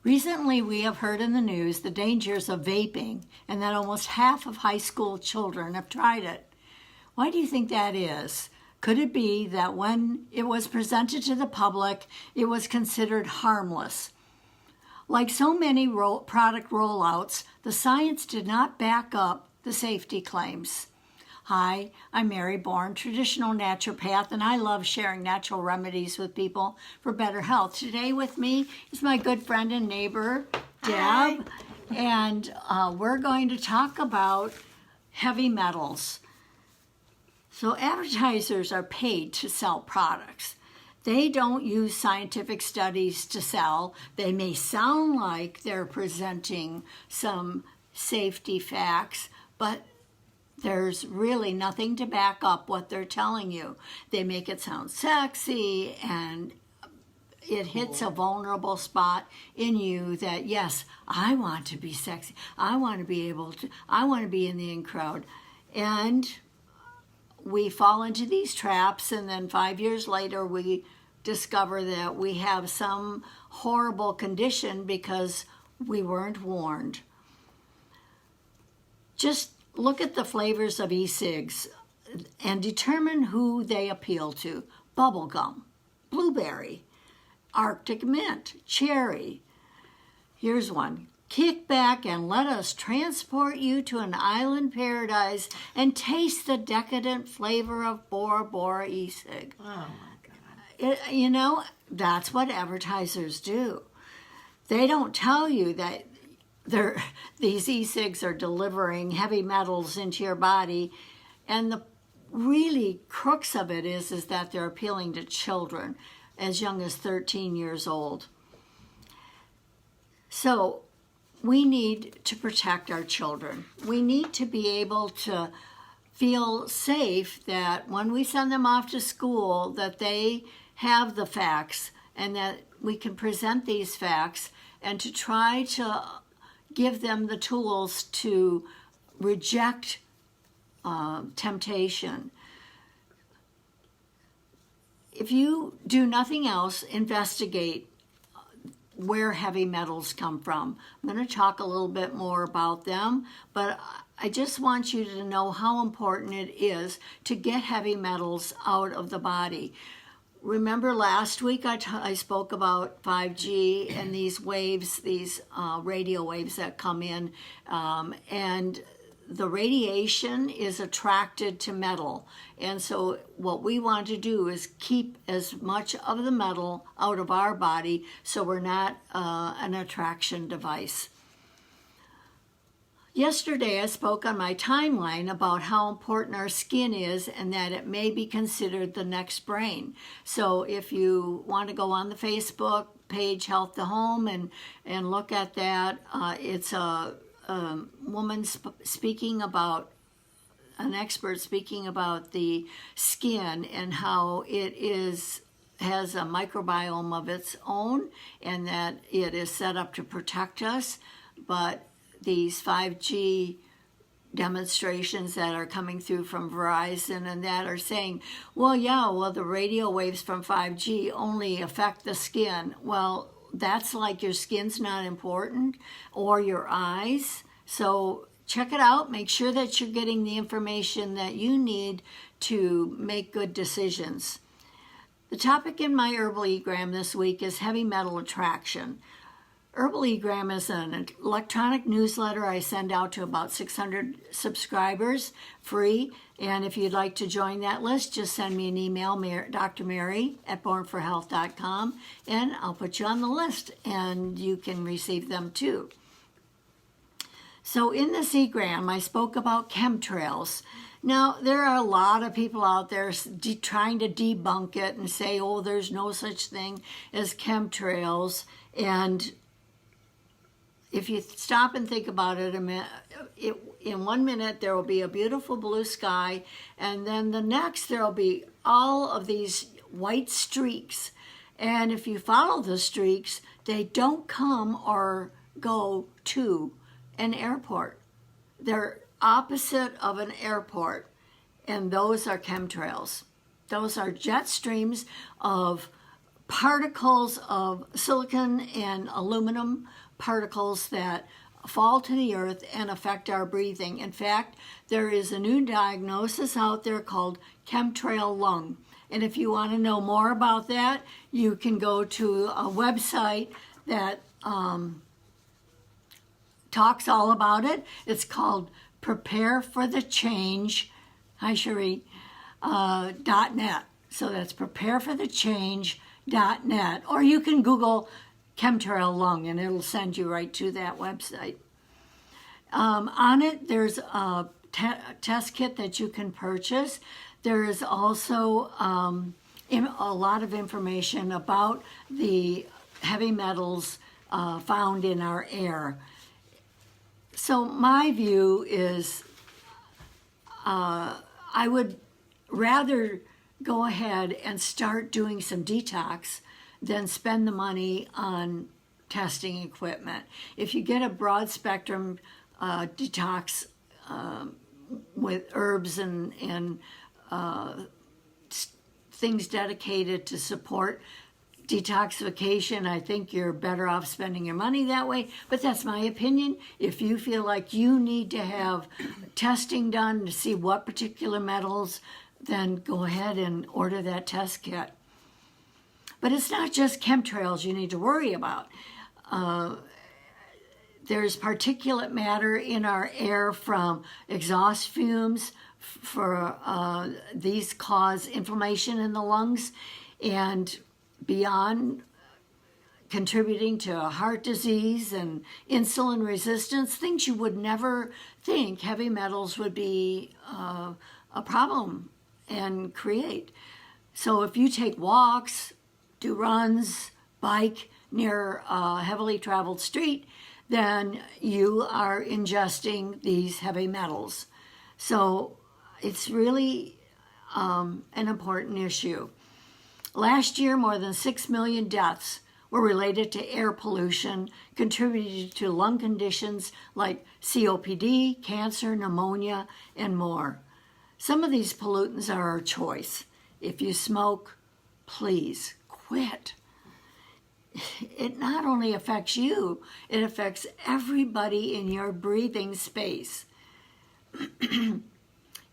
Recently, we have heard in the news the dangers of vaping and that almost half of high school children have tried it. Why do you think that is? Could it be that when it was presented to the public, it was considered harmless? Like so many product rollouts, the science did not back up the safety claims. Hi, I'm Mary Bourne, traditional naturopath, and I love sharing natural remedies with people for better health. Today with me is my good friend and neighbor, Deb, Hi. and we're going to talk about heavy metals. So advertisers are paid to sell products. They don't use scientific studies to sell. They may sound like they're presenting some safety facts, but there's really nothing to back up what they're telling you. They make it sound sexy, and it hits a vulnerable spot in you that, yes, I want to be sexy. I want to be in the in crowd. And we fall into these traps, and then 5 years later we discover that we have some horrible condition because we weren't warned. Just look at the flavors of e-cigs and determine who they appeal to. Bubblegum, blueberry, Arctic mint, cherry. Here's one. Kick back and let us transport you to an island paradise and taste the decadent flavor of Bora Bora e-cig. Oh my God. That's what advertisers do. They don't tell you that these e-cigs are delivering heavy metals into your body, and the really crux of it is that they're appealing to children as young as 13 years old. So we need to protect our children. We need to be able to feel safe that when we send them off to school, that they have the facts and that we can present these facts, and to try to give them the tools to reject temptation. If you do nothing else, investigate where heavy metals come from. I'm going to talk a little bit more about them, but I just want you to know how important it is to get heavy metals out of the body. Remember last week I spoke about 5G and these waves, these radio waves that come in, and the radiation is attracted to metal. And so what we want to do is keep as much of the metal out of our body so we're not an attraction device. Yesterday, I spoke on my timeline about how important our skin is and that it may be considered the next brain. So if you want to go on the Facebook page, Health to Home, and look at that, it's a woman speaking about, an expert speaking about the skin and how it has a microbiome of its own and that it is set up to protect us, but these 5G demonstrations that are coming through from Verizon and that are saying, the radio waves from 5G only affect the skin. Well, that's like your skin's not important, or your eyes. So check it out. Make sure that you're getting the information that you need to make good decisions. The topic in my Herbal eGram this week is heavy metal attraction. Herbal eGram is an electronic newsletter I send out to about 600 subscribers, free. And if you'd like to join that list, just send me an email, drmary@bornforhealth.com, and I'll put you on the list, and you can receive them too. So in this eGram, I spoke about chemtrails. Now, there are a lot of people out there trying to debunk it and say, there's no such thing as chemtrails. And if you stop and think about it, in 1 minute there will be a beautiful blue sky, and then the next there will be all of these white streaks. And if you follow the streaks, they don't come or go to an airport. They're opposite of an airport, and those are chemtrails. Those are jet streams of particles of silicon and aluminum particles that fall to the earth and affect our breathing. In fact, there is a new diagnosis out there called chemtrail lung. And if you want to know more about that, you can go to a website that talks all about it. It's called prepareforthechange, hi Cherie, .net. So that's prepareforthechange.net. Or you can Google chemtrail lung and it'll send you right to that website. On it, there's a test kit that you can purchase. There is also a lot of information about the heavy metals found in our air. So my view is I would rather go ahead and start doing some detox than spend the money on testing equipment. If you get a broad spectrum detox with herbs and things dedicated to support detoxification, I think you're better off spending your money that way, but that's my opinion. If you feel like you need to have testing done to see what particular metals, then go ahead and order that test kit. But it's not just chemtrails you need to worry about. There's particulate matter in our air from exhaust fumes. These cause inflammation in the lungs, and beyond contributing to heart disease and insulin resistance, things you would never think heavy metals would be a problem and create. So if you take walks, do runs, bike near a heavily traveled street, then you are ingesting these heavy metals. So it's really an important issue. Last year, more than 6 million deaths were related to air pollution, contributing to lung conditions like COPD, cancer, pneumonia, and more. Some of these pollutants are our choice. If you smoke, please quit. It not only affects you, it affects everybody in your breathing space.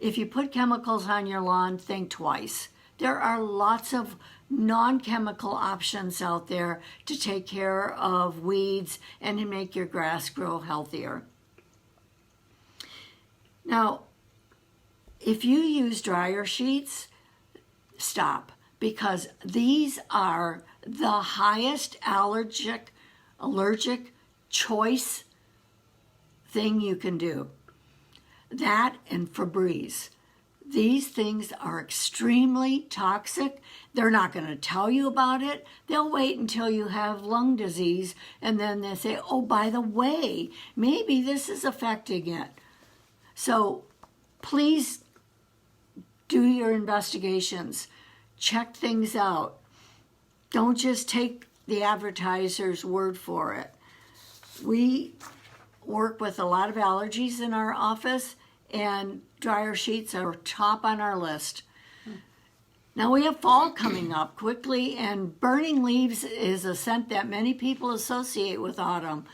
If you put chemicals on your lawn, think twice. There are lots of non-chemical options out there to take care of weeds and to make your grass grow healthier. Now, if you use dryer sheets, stop, because these are the highest allergic choice thing you can do. That and Febreze. These things are extremely toxic. They're not going to tell you about it. They'll wait until you have lung disease, and then they say, oh, by the way, maybe this is affecting it. So please do your investigations. Check things out. Don't just take the advertiser's word for it. We work with a lot of allergies in our office, and dryer sheets are top on our list. Now we have fall coming up quickly, and burning leaves is a scent that many people associate with autumn.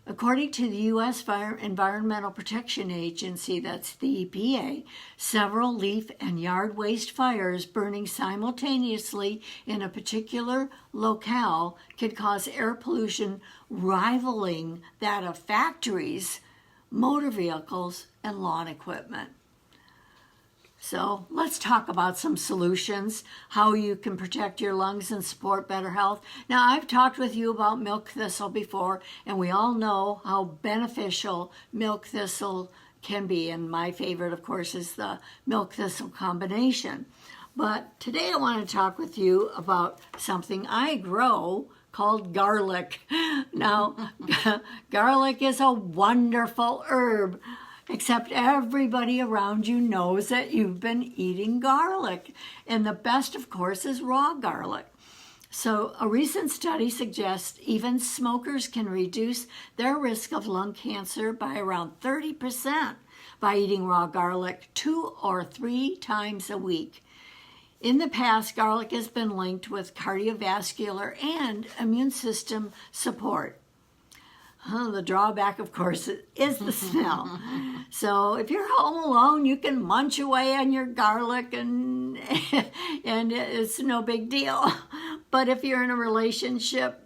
According to the U.S. Environmental Protection Agency, that's the EPA, several leaf and yard waste fires burning simultaneously in a particular locale can cause air pollution rivaling that of factories, motor vehicles, and lawn equipment. So let's talk about some solutions, how you can protect your lungs and support better health. Now, I've talked with you about milk thistle before, and we all know how beneficial milk thistle can be. And my favorite, of course, is the milk thistle combination. But today I want to talk with you about something I grow called garlic. Now, garlic is a wonderful herb. Except everybody around you knows that you've been eating garlic. And the best, of course, is raw garlic. So a recent study suggests even smokers can reduce their risk of lung cancer by around 30% by eating raw garlic 2 or 3 times a week. In the past, garlic has been linked with cardiovascular and immune system support. The drawback, of course, is the smell. So if you're home alone, you can munch away on your garlic and it's no big deal. But if you're in a relationship,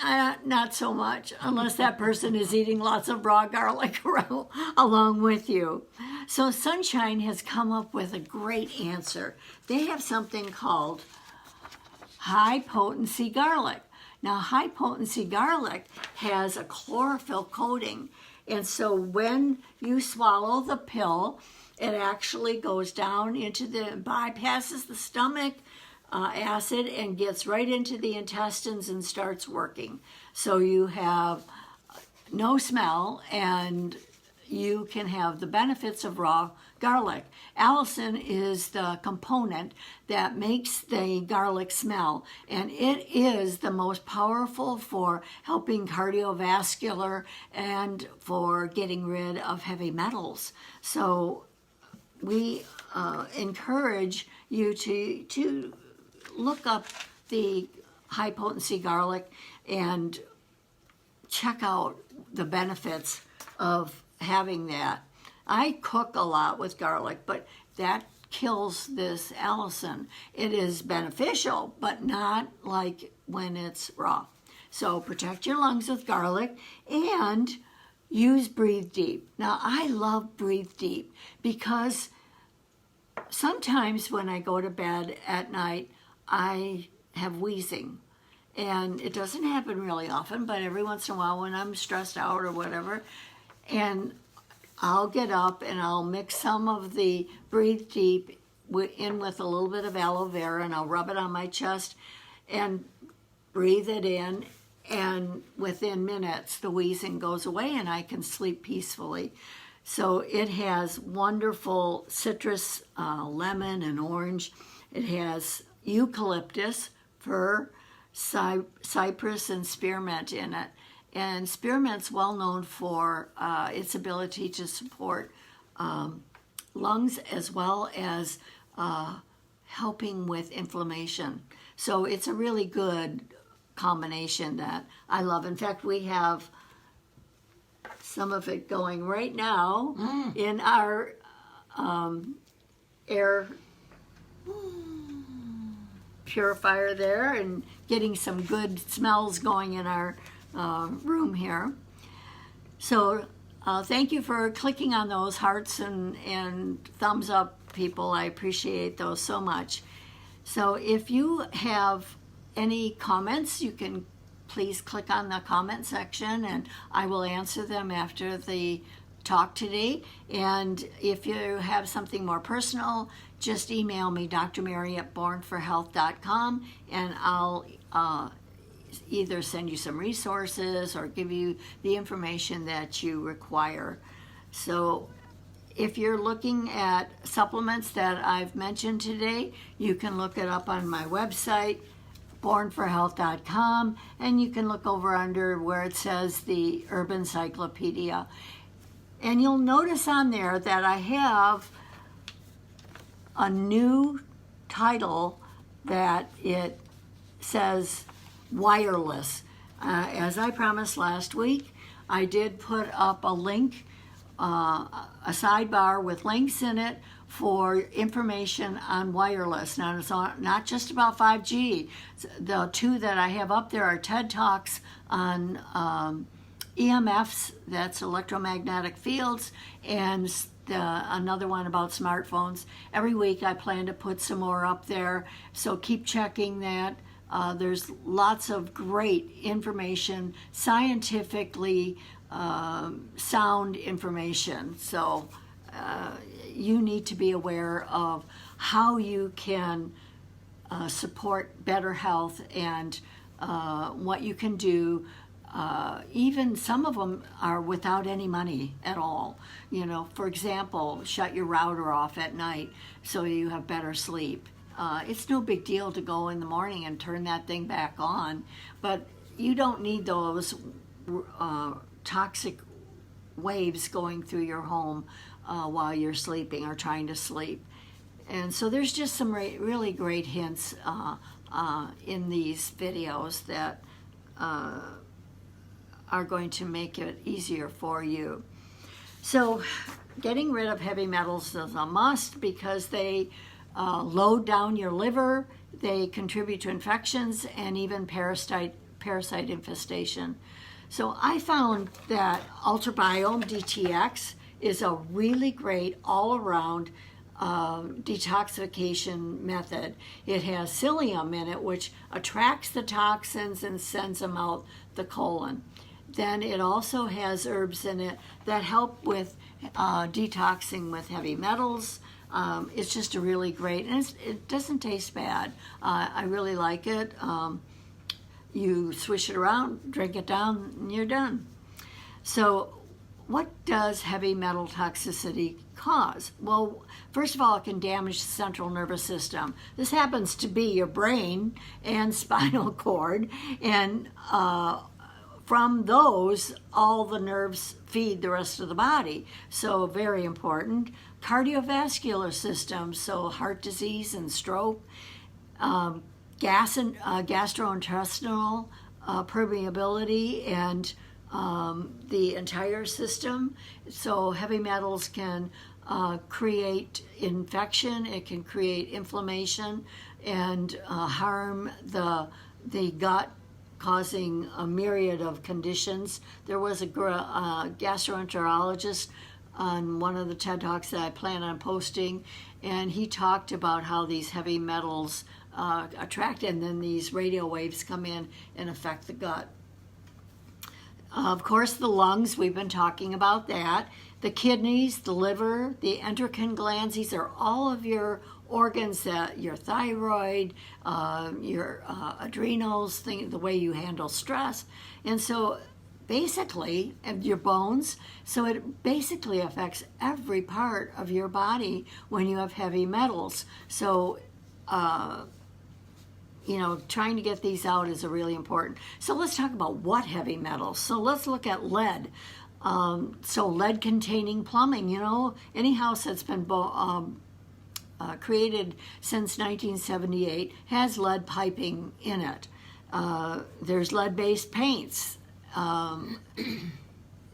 not so much, unless that person is eating lots of raw garlic along with you. So Sunshine has come up with a great answer. They have something called high potency garlic. Now, high potency garlic has a chlorophyll coating, and so when you swallow the pill, it actually goes down into bypasses the stomach acid and gets right into the intestines and starts working. So you have no smell and you can have the benefits of raw garlic. Allicin is the component that makes the garlic smell, and it is the most powerful for helping cardiovascular and for getting rid of heavy metals. So we encourage you to look up the high potency garlic and check out the benefits of having that. I cook a lot with garlic, but that kills this allicin. It is beneficial, but not like when it's raw. So protect your lungs with garlic and use Breathe Deep. Now, I love Breathe Deep because sometimes when I go to bed at night, I have wheezing. And it doesn't happen really often, but every once in a while when I'm stressed out or whatever, and I'll get up and I'll mix some of the Breathe Deep in with a little bit of aloe vera, and I'll rub it on my chest and breathe it in, and within minutes the wheezing goes away and I can sleep peacefully. So it has wonderful citrus, lemon and orange. It has eucalyptus, fir, cypress, and spearmint in it. And spearmint's well known for its ability to support lungs as well as helping with inflammation. So it's a really good combination that I love. In fact, we have some of it going right now in our air purifier there, and getting some good smells going in our room here. So thank you for clicking on those hearts and thumbs up, people. I appreciate those so much. So if you have any comments, you can please click on the comment section and I will answer them after the talk today. And if you have something more personal, just email me, drmary@bornforhealth.com, and I'll either send you some resources or give you the information that you require. So if you're looking at supplements that I've mentioned today, you can look it up on my website, bornforhealth.com, and you can look over under where it says the Urban Encyclopedia. And you'll notice on there that I have a new title that it says wireless. As I promised last week, I did put up a link, a sidebar with links in it for information on wireless. Now, it's not just about 5G. The two that I have up there are TED Talks on EMFs, that's electromagnetic fields, and another one about smartphones. Every week I plan to put some more up there, so keep checking that. There's lots of great information, scientifically sound information. So you need to be aware of how you can support better health and what you can do. Even some of them are without any money at all. You know, for example, shut your router off at night so you have better sleep. It's no big deal to go in the morning and turn that thing back on, but you don't need those toxic waves going through your home while you're sleeping or trying to sleep. And so there's just some really great hints in these videos that are going to make it easier for you. So getting rid of heavy metals is a must because they load down your liver, they contribute to infections and even parasite infestation. So I found that Ultrabiome DTX is a really great all-around detoxification method. It has psyllium in it, which attracts the toxins and sends them out the colon. Then it also has herbs in it that help with detoxing with heavy metals. It's just a really great, and it doesn't taste bad. I really like it. You swish it around, drink it down, and you're done. So what does heavy metal toxicity cause? Well, first of all, it can damage the central nervous system. This happens to be your brain and spinal cord, and from those, all the nerves feed the rest of the body. So very important. Cardiovascular system, so heart disease and stroke. Gastrointestinal permeability and the entire system. So heavy metals can create infection, it can create inflammation and harm the gut, causing a myriad of conditions. There was a gastroenterologist on one of the TED Talks that I plan on posting, and he talked about how these heavy metals attract, and then these radio waves come in and affect the gut. Of course, the lungs, we've been talking about that. The kidneys, the liver, the endocrine glands, these are all of your organs, that your thyroid, your adrenals, the way you handle stress. And so basically, your bones, so it basically affects every part of your body when you have heavy metals. So trying to get these out is really important. So let's talk about what heavy metals. So let's look at lead. So lead-containing plumbing, any house that's been created since 1978 has lead piping in it. There's lead-based paints.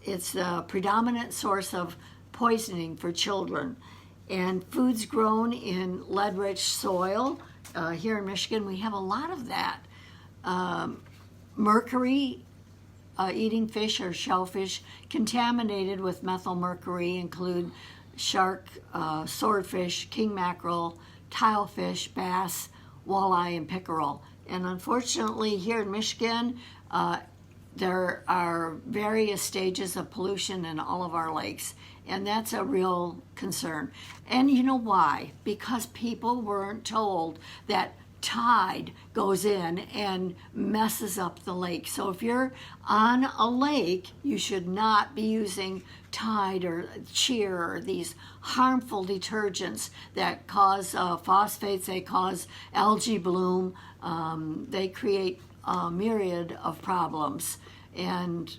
It's the predominant source of poisoning for children. And foods grown in lead-rich soil. Here in Michigan, we have a lot of that. Mercury, eating fish or shellfish contaminated with methylmercury include shark, swordfish, king mackerel, tilefish, bass, walleye, and pickerel. And unfortunately, here in Michigan, there are various stages of pollution in all of our lakes, and that's a real concern. And you know why? Because people weren't told that tide goes in and messes up the lake. So if you're on a lake, you should not be using Tide or Cheer or these harmful detergents that cause phosphates, they cause algae bloom, they create a myriad of problems. And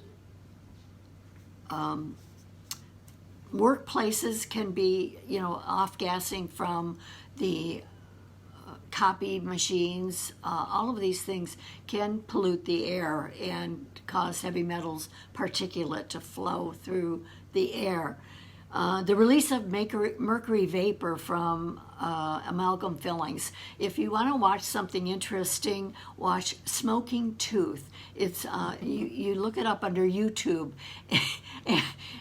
workplaces can be, off-gassing from the copy machines. All of these things can pollute the air and cause heavy metals particulate to flow through the air. The release of mercury vapor from amalgam fillings. If you want to watch something interesting, watch Smoking Tooth. It's you look it up under YouTube,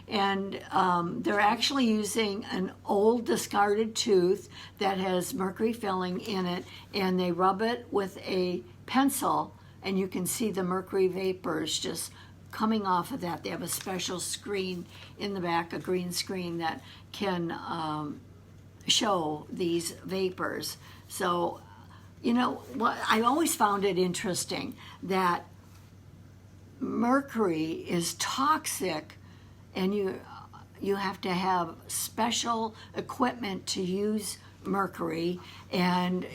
and they're actually using an old discarded tooth that has mercury filling in it, and they rub it with a pencil, and you can see the mercury vapors just coming off of that. They have a special screen in the back, a green screen that can show these vapors. So, what I always found it interesting that mercury is toxic, and you have to have special equipment to use mercury, and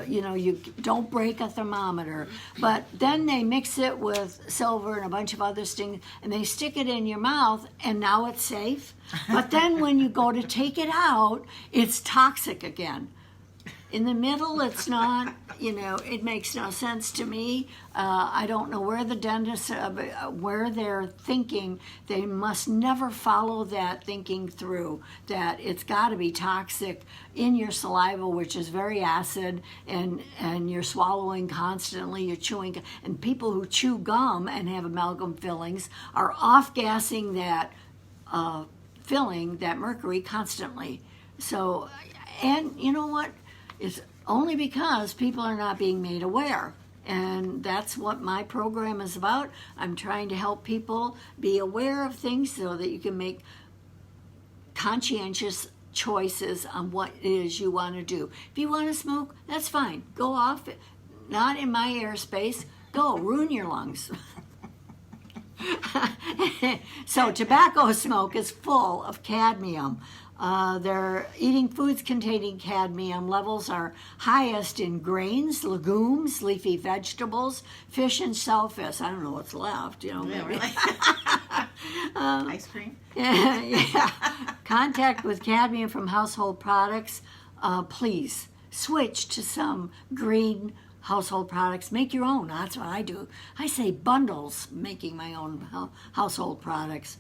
you don't break a thermometer, but then they mix it with silver and a bunch of other things, and they stick it in your mouth, and now it's safe. But then when you go to take it out, it's toxic again. In the middle, it's not, it makes no sense to me. I don't know where the dentists, where they're thinking. They must never follow that thinking through, that it's got to be toxic in your saliva, which is very acid, and you're swallowing constantly, you're chewing. And people who chew gum and have amalgam fillings are off-gassing that filling, that mercury, constantly. So, and you know what? It's only because people are not being made aware. And that's what my program is about. I'm trying to help people be aware of things so that you can make conscientious choices on what it is you want to do. If you want to smoke, that's fine. Go off. Not in my airspace. Go, ruin your lungs. So tobacco smoke is full of cadmium. They're eating foods containing cadmium. Levels are highest in grains, legumes, leafy vegetables, fish, and shellfish. I don't know what's left, maybe. Yeah, really. Ice cream? Yeah. Contact with cadmium from household products. Please switch to some green household products. Make your own. That's what I do. I say bundles, making my own household products.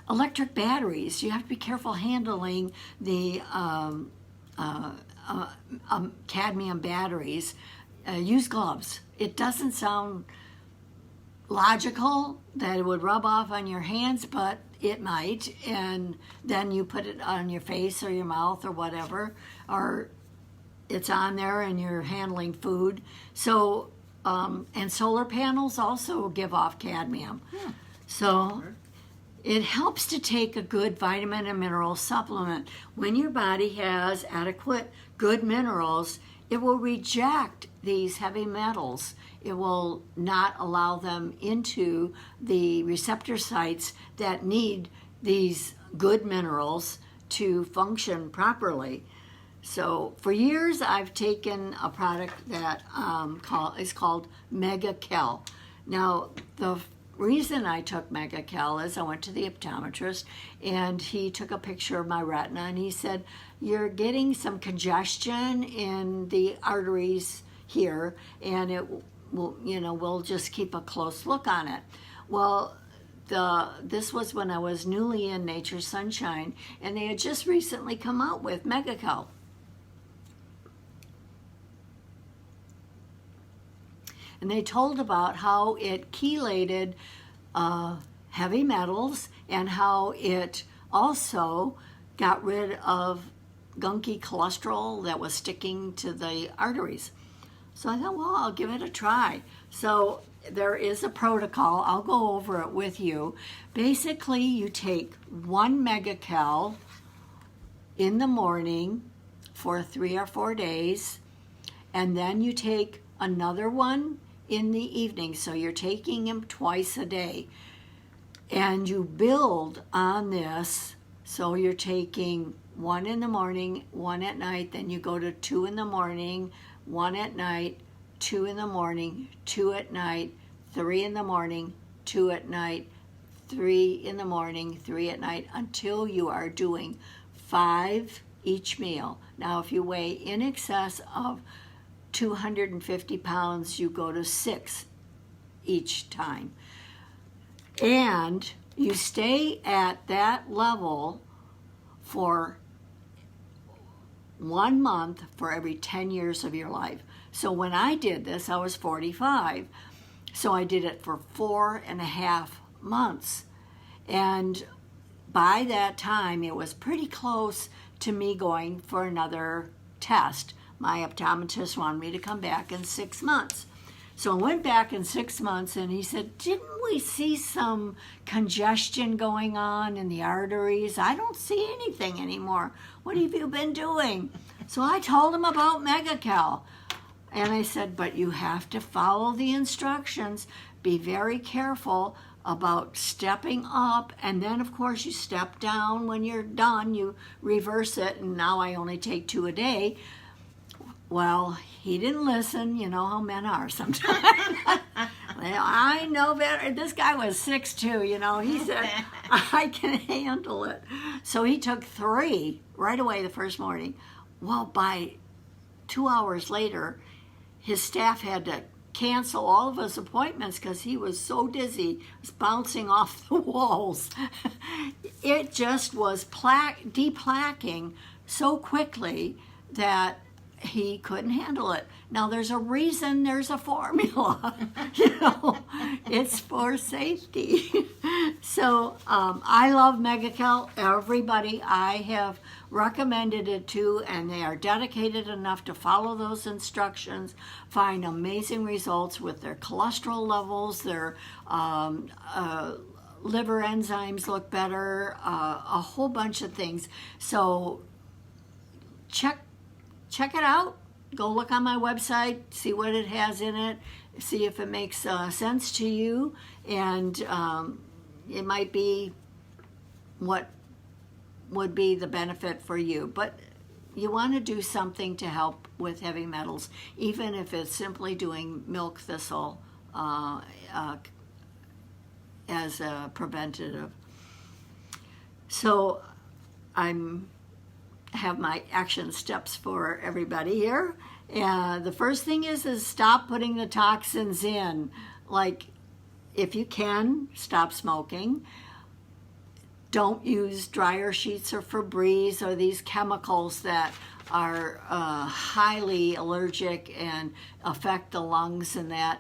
Electric batteries. You have to be careful handling the cadmium batteries. Use gloves. It doesn't sound logical that it would rub off on your hands, but it might. And then you put it on your face or your mouth or whatever, or it's on there and you're handling food. So, and solar panels also give off cadmium. So it helps to take a good vitamin and mineral supplement. When your body has adequate good minerals, it will reject these heavy metals. It will not allow them into the receptor sites that need these good minerals to function properly. So for years, I've taken a product that is called Mega Kel. Now, the reason I took Mega Kel is I went to the optometrist and he took a picture of my retina and he said, you're getting some congestion in the arteries here and it will, we'll just keep a close look on it. Well, this was when I was newly in Nature's Sunshine and they had just recently come out with Mega Kel. And they told about how it chelated heavy metals and how it also got rid of gunky cholesterol that was sticking to the arteries. So I thought, well, I'll give it a try. So there is a protocol. I'll go over it with you. Basically, you take 1 Mega-Cal in the morning for 3 or 4 days, and then you take another one in the evening. So you're taking them twice a day. And you build on this. So you're taking 1 in the morning, 1 at night, then you go to 2 in the morning, 1 at night, 2 in the morning, 2 at night, 3 in the morning, 2 at night, 3 in the morning, 3 at night, until you are doing 5 each meal. Now, if you weigh in excess of 250 pounds, you go to 6 each time. And you stay at that level for 1 month for every 10 years of your life. So when I did this, I was 45. So I did it for 4.5 months. And by that time, it was pretty close to me going for another test. My optometrist wanted me to come back in 6 months. So I went back in 6 months and he said, didn't we see some congestion going on in the arteries? I don't see anything anymore. What have you been doing? So I told him about Mega-Cal. And I said, but you have to follow the instructions. Be very careful about stepping up. And then, of course, you step down. When you're done, you reverse it. And now I only take 2 a day. Well, he didn't listen. You know how men are sometimes. Well, I know better. This guy was 6'2", He said, I can handle it. So he took 3 right away the first morning. Well, by 2 hours later, his staff had to cancel all of his appointments because he was so dizzy, was bouncing off the walls. It just was deplaquing so quickly that he couldn't handle it. Now, there's a reason there's a formula. It's for safety. So I love MegaCal. Everybody I have recommended it to, and they are dedicated enough to follow those instructions, find amazing results with their cholesterol levels, their liver enzymes look better, a whole bunch of things. So check it out. Go look on my website, see what it has in it, see if it makes sense to you, and it might be what would be the benefit for you. But you want to do something to help with heavy metals, even if it's simply doing milk thistle as a preventative. So I'm have my action steps for everybody here. And the first thing is stop putting the toxins in. Like, if you can, stop smoking. Don't use dryer sheets or Febreze or these chemicals that are highly allergic and affect the lungs and that.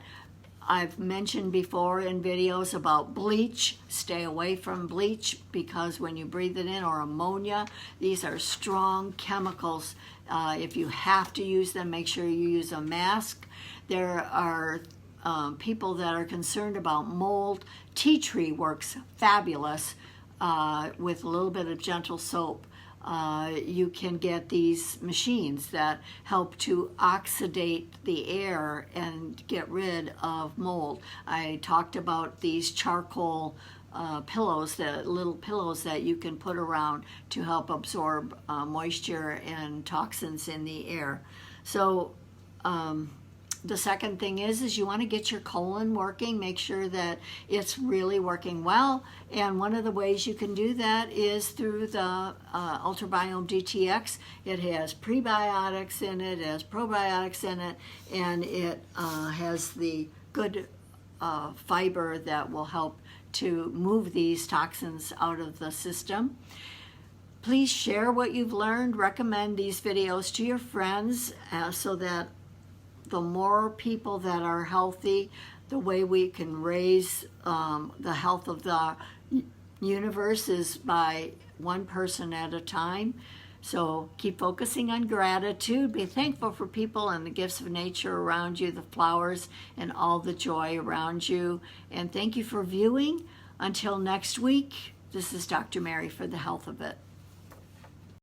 I've mentioned before in videos about bleach. Stay away from bleach because when you breathe it in, or ammonia, these are strong chemicals. If you have to use them, make sure you use a mask. There are people that are concerned about mold. Tea tree works fabulous with a little bit of gentle soap. You can get these machines that help to oxidate the air and get rid of mold. I talked about these charcoal pillows, the little pillows that you can put around to help absorb moisture and toxins in the air. So the second thing is you want to get your colon working, make sure that it's really working well. And one of the ways you can do that is through the Ultrabiome DTX. It has prebiotics in it, it has probiotics in it, and it has the good fiber that will help to move these toxins out of the system. Please share what you've learned. Recommend these videos to your friends so that the more people that are healthy, the way we can raise the health of the universe is by one person at a time. So keep focusing on gratitude. Be thankful for people and the gifts of nature around you, the flowers and all the joy around you. And thank you for viewing. Until next week, this is Dr. Mary for the Health of It.